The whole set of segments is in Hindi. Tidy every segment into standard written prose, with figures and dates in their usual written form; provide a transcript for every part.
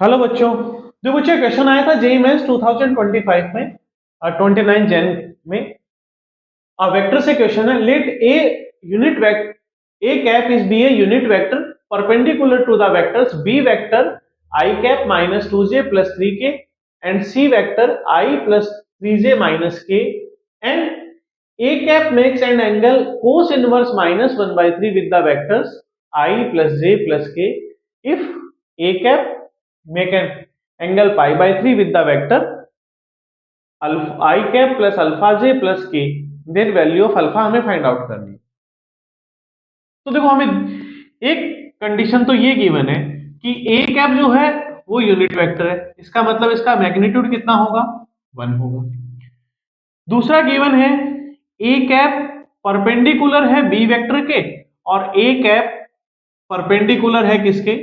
हेलो बच्चों। जो बच्चों क्वेश्चन आया था जेई मेंस 2025 में 29 जैन में वेक्टर से क्वेश्चन है। Let a unit vector a cap is be a unit vector perpendicular to the vectors b vector i cap minus 2j plus 3k and c vector i plus 3j minus k एंड a cap makes an angle cos inverse minus 1 by 3 with the vectors I plus j plus k if a cap make an angle pi by 3 with the vector alpha I cap plus alpha j plus k then value of alpha हमें फाइंड आउट करनी है। तो देखो हमें एक कंडीशन तो ये गिवन है कि a कैप जो है वो यूनिट वेक्टर है, इसका मतलब इसका मैग्नीट्यूड कितना होगा, 1 होगा। दूसरा गिवन है ए कैप परपेंडिकुलर है बी वेक्टर के और ए कैप परपेंडिकुलर है किसके,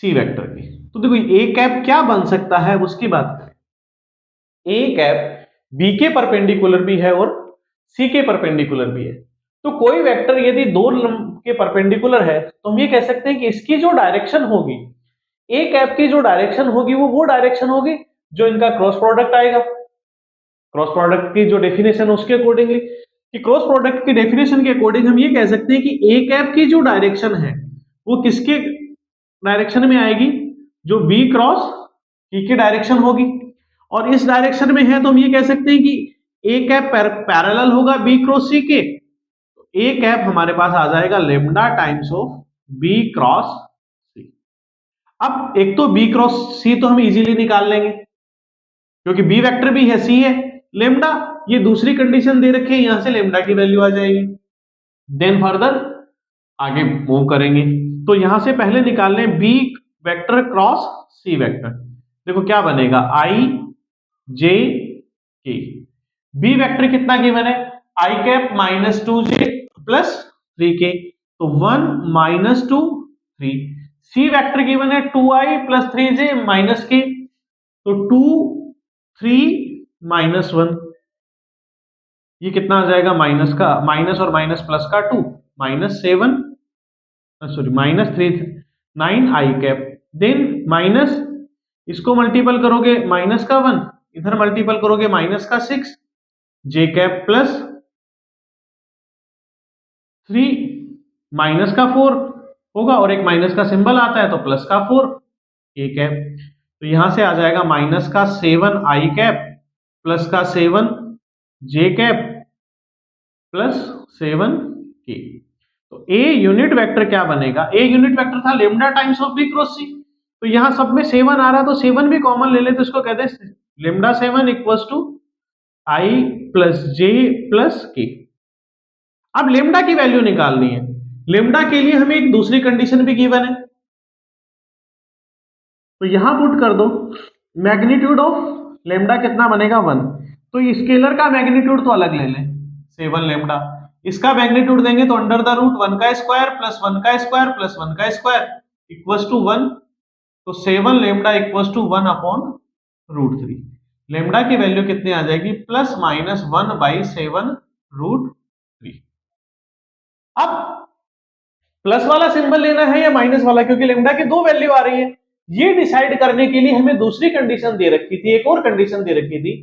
सी वेक्टर के। तो देखो ए कैप क्या बन सकता है उसकी बात करें। ए कैप बी के परपेंडिकुलर भी है और सी के परपेंडिकुलर भी है। तो कोई वेक्टर यदि दो के परपेंडिकुलर है तो हम ये कह सकते हैं कि इसकी जो डायरेक्शन होगी, ए कैप की जो डायरेक्शन होगी वो डायरेक्शन होगी जो इनका क्रॉस प्रोडक्ट आएगा। क्रॉस प्रोडक्ट की जो डेफिनेशन है उसके अकॉर्डिंगली, कि क्रॉस प्रोडक्ट की डेफिनेशन के अकॉर्डिंग हम ये कह सकते हैं कि ए कैप की जो डायरेक्शन है वो किसके डायरेक्शन में आएगी, जो बी क्रॉस सी की डायरेक्शन होगी। और इस डायरेक्शन में है तो हम ये कह सकते हैं कि ए कैप पैरेलल होगा बी क्रॉस सी के। ए कैप हमारे पास आ जाएगा lambda times of B cross C. अब एक तो बी क्रॉस सी तो हम इजीली निकाल लेंगे क्योंकि बी वेक्टर भी है सी है, लेमडा ये दूसरी कंडीशन दे रखी है, यहां से लेमडा की वैल्यू आ जाएगी। देन फर्दर आगे मूव करेंगे तो यहां से पहले निकाल लें B vector cross C vector. देखो क्या बनेगा, आई जे के। बी वेक्टर कितना गिवन है, आई cap minus 2j plus 3k, तो 1 माइनस 2 3। सी वेक्टर गिवन है 2i plus 3j minus k, तो 2 3 माइनस 1, ये कितना आ जाएगा, माइनस का माइनस और माइनस प्लस का 2 माइनस 7 सॉरी माइनस 3 9 आई कैप। देन माइनस इसको मल्टीपल करोगे माइनस का 1, इधर मल्टीपल करोगे माइनस का 6 जे कैप प्लस 3 माइनस का 4 होगा और एक माइनस का सिंबल आता है तो प्लस का 4 ए कैप। तो यहां से आ जाएगा माइनस का 7 आई कैप प्लस का 7 जे कैप प्लस 7 के। तो ए यूनिट वेक्टर क्या बनेगा, ए यूनिट वेक्टर था lambda times of B cross C. तो यहां सब में 7 आ रहा है तो 7 भी कॉमन ले ले तो इसको कहते हैं lambda 7 equals to i plus j plus k. अब लेमडा की वैल्यू निकालनी है। लेमडा के लिए हमें एक दूसरी कंडीशन भी गिवन है, तो यहां पुट कर दो मैग्नीट्यूड ऑफ लेमडा कितना बनेगा 1। तो स्केलर का मैग्नीट्यूड तो अलग ले लें 7 लेमडा, इसका मैग्नीट्यूड देंगे तो अंडर द रूट 1 का स्क्वायर प्लस 1 का स्क्वायर प्लस 1 का स्क्वायर इक्वल्स टू 1। तो 7 lambda equals to 1 upon root 3। Lambda की वैल्यू कितनी आ जाएगी, प्लस माइनस 1 बाई 7 रूट 3। अब प्लस वाला सिंबल लेना है या माइनस वाला, क्योंकि लेमडा की दो वैल्यू आ रही है। ये डिसाइड करने के लिए हमें दूसरी कंडीशन दे रखी थी, एक और कंडीशन दे रखी थी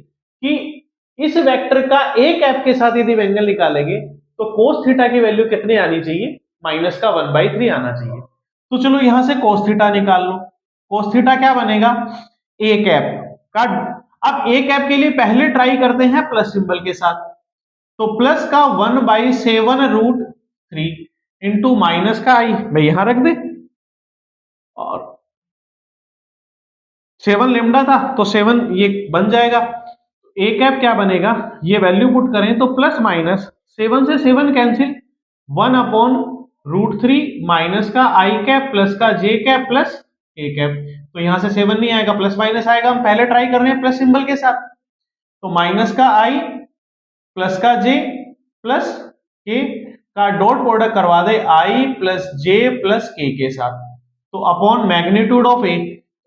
कि इस वेक्टर का ए कैप के साथ यदि एंगल निकालेंगे तो कोस थीटा की वैल्यू कितनी आनी चाहिए, माइनस का 1/3 आना चाहिए। तो चलो यहां से कोस थीटा निकाल लो। कोस थीटा क्या बनेगा, ए कैप का। अब ए कैप के लिए पहले ट्राई करते हैं प्लस सिंबल के साथ, तो प्लस का 1/7 रूट 3 इंटू माइनस का आई मैं यहां रख दे, और 7 लेमडा था तो 7 ये बन जाएगा। ए कैप क्या बनेगा, ये वैल्यू पुट करें तो प्लस माइनस 7 से 7 कैंसिल 1 अपॉन रूट 3 माइनस का आई कैप प्लस का जे कैप प्लस ए कैप। तो यहां से 7 नहीं आएगा, प्लस माइनस आएगा। हम पहले ट्राई कर रहे हैं प्लस सिंबल के साथ, तो माइनस का आई प्लस का जे प्लस के का डॉट प्रोडक्ट करवा दे आई प्लस जे प्लस के साथ, तो अपॉन मैग्नीट्यूड ऑफ ए।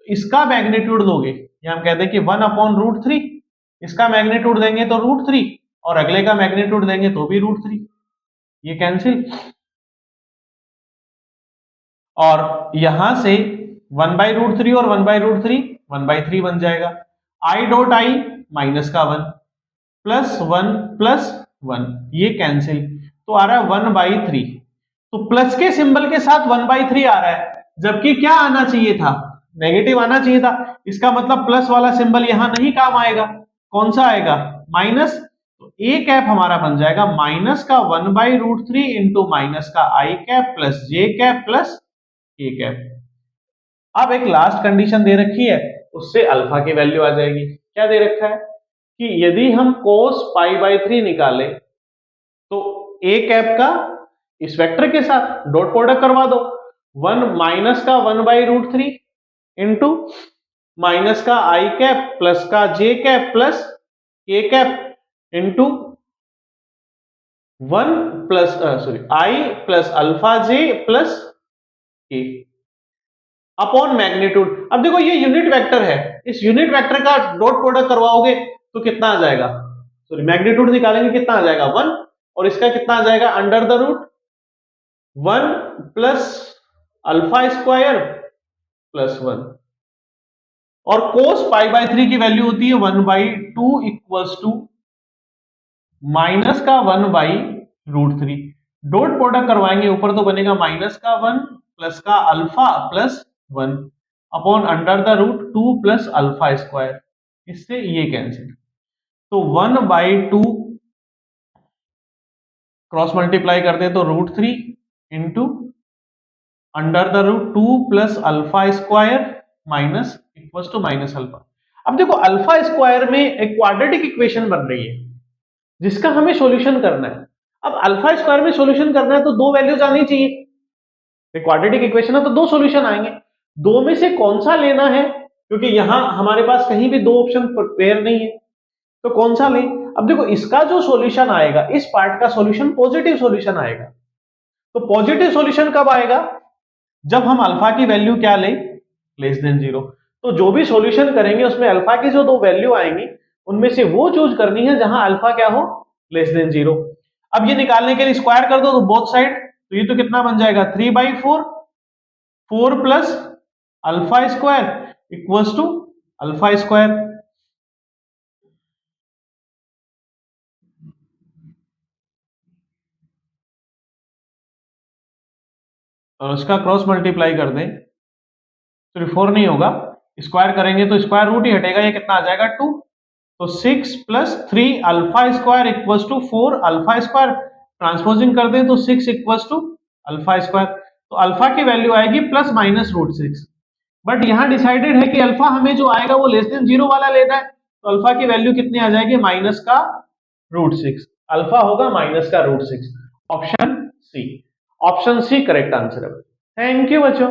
इसका मैग्नीट्यूड दोगे या हम कहते हैं कि 1 अपॉन रूट 3, इसका मैग्नीट्यूड देंगे तो रूट 3 और अगले का मैग्नीट्यूड देंगे तो भी रूट 3, ये कैंसिल। और यहां से 1/√3 और 1/√3 1/3 बन जाएगा। आई डॉट आई माइनस का 1 प्लस 1 प्लस 1 ये कैंसिल, तो आ रहा है 1/3। तो प्लस के सिंबल के साथ 1/3 आ रहा है, जबकि क्या आना चाहिए था, नेगेटिव आना चाहिए था। इसका मतलब प्लस वाला सिंबल यहां नहीं काम आएगा, कौन सा आएगा, माइनस। तो ए कैप हमारा बन जाएगा माइनस का 1/√3 इंटू माइनस का आई cap plus J cap plus A cap. अब एक लास्ट कंडीशन दे रखी है, उससे अल्फा की वैल्यू आ जाएगी। क्या दे रखा है कि यदि हम cos π/3 निकाले तो ए कैप का इस वेक्टर के साथ डॉट प्रोडक्ट करवा दो, 1 माइनस का 1/√3 इंटू माइनस का आई कैप प्लस का जे कैप प्लस के कैप इंटू 1 प्लस आई प्लस अल्फा जे प्लस के अपॉन मैग्नीट्यूड। अब देखो ये यूनिट वेक्टर है, इस यूनिट वेक्टर का डॉट प्रोडक्ट करवाओगे तो कितना आ जाएगा, सॉरी मैग्नीट्यूड निकालेंगे कितना आ जाएगा 1, और इसका कितना आ जाएगा under the root 1 plus alpha square plus 1, और cos π/3 की वैल्यू होती है 1/2 इक्वल्स टू माइनस का 1/√3। डॉट प्रोडक्ट करवाएंगे ऊपर तो बनेगा माइनस का 1 प्लस का alpha plus 1 upon under the root 2 plus alpha square, इससे ये कैंसिल। तो 1/2 क्रॉस मल्टीप्लाई करते तो √3 into under the root 2 plus alpha square minus equals to minus alpha. अब देखो अल्फा स्क्वायर में एक क्वाड्रेटिक इक्वेशन बन रही है जिसका हमें सॉल्यूशन करना है। अब अल्फा स्क्वायर में सॉल्यूशन करना है तो दो वैल्यूज आनी चाहिए, क्वाड्रेटिक इक्वेशन है तो दो सॉल्यूशन आएंगे, दो में से कौन सा लेना है, क्योंकि यहां हमारे पास कहीं भी दो ऑप्शन पेयर नहीं है, तो कौन सा लें। अब देखो इसका जो सॉल्यूशन आएगा, इस पार्ट का सॉल्यूशन पॉजिटिव सॉल्यूशन आएगा। तो पॉजिटिव सॉल्यूशन कब आएगा, जब हम अल्फा की वैल्यू क्या लें, लेस देन 0। तो जो भी सॉल्यूशन करेंगे उसमें अल्फा की जो दो वैल्यू आएंगी उनमें से वो चूज करनी है जहां अल्फा क्या हो, लेस देन 0। अब ये निकालने के लिए स्क्वायर कर दो तो बोथ साइड, तो ये तो कितना बन जाएगा 3/4, 4 plus alpha square equals to alpha square. और उसका क्रॉस मल्टीप्लाई कर दें तो 4 नहीं होगा, स्क्वायर करेंगे तो स्क्वायर रूट ही हटेगा, ये कितना आ जाएगा 2। तो 6 plus 3 alpha square equals to 4 alpha square, transposing कर दें तो 6 इक्वल्स टू अल्फा स्क्वायर। तो अल्फा की वैल्यू आएगी प्लस माइनस √6, बट यहां डिसाइडेड है कि अल्फा हमें जो आएगा वो लेस देन 0 वाला लेना है, तो अल्फा की वैल्यू कितनी आ जाएगी माइनस का √6, अल्फा होगा माइनस का √6। Option C, option C correct answer है। थैंक यू बच्चों।